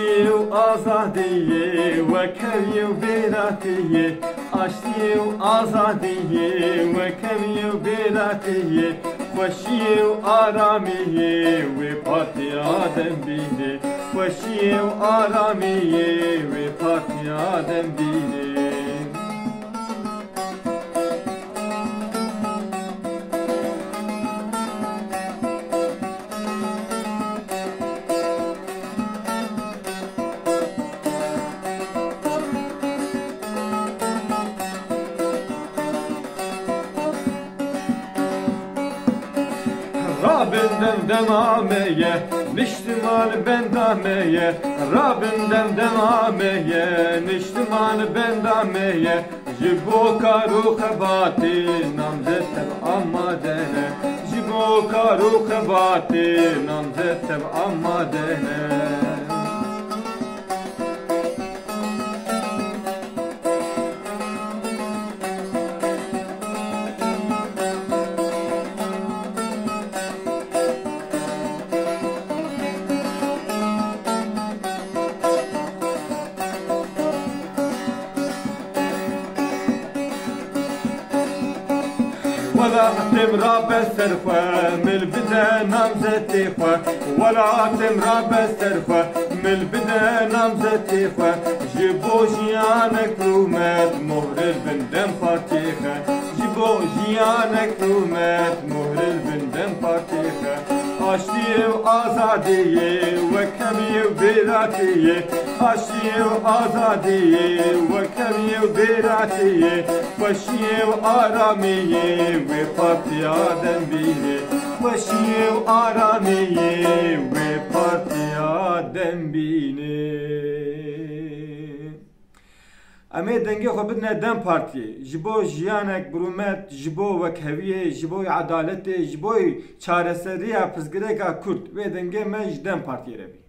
آشتی و آزادی و کمی و بیراتی آشتی و آزادی و کمی و بیراتی خوشی و آرامی و پاتی آدم بینی خوشی و آرامی و پاتی آدم بینی Rabbinden demameye, niştimal bendameye Rabbinden demameye, niştimal bendameye Jibo karu khebati, namzetem ammadene Jibo karu khebati, namzetem ammadene ولا تمرا بسرفة من البدا نمزتي خوا ولا تمرا بسرفة من البدا نمزتي خوا جيبو جيانك رومات مهر البندم فاتيخة جيبو جيانك رومات مهر البندم فاتيخة آشتی و آزادی و کمی و بیراتی آشتی و آزادی و کمی و بیراتی خوشی و آرامی و پاتی آدم بینی خوشی و آرامی و پاتی آدم بینی امی دنگی خو بدنا دم پارتی جبو جیانک برومت جبو وکهویه جبو عدالت جبو چارەسەریە پزگرێکا کورد وێ دەنگێ مەش دەم پارتی رەبی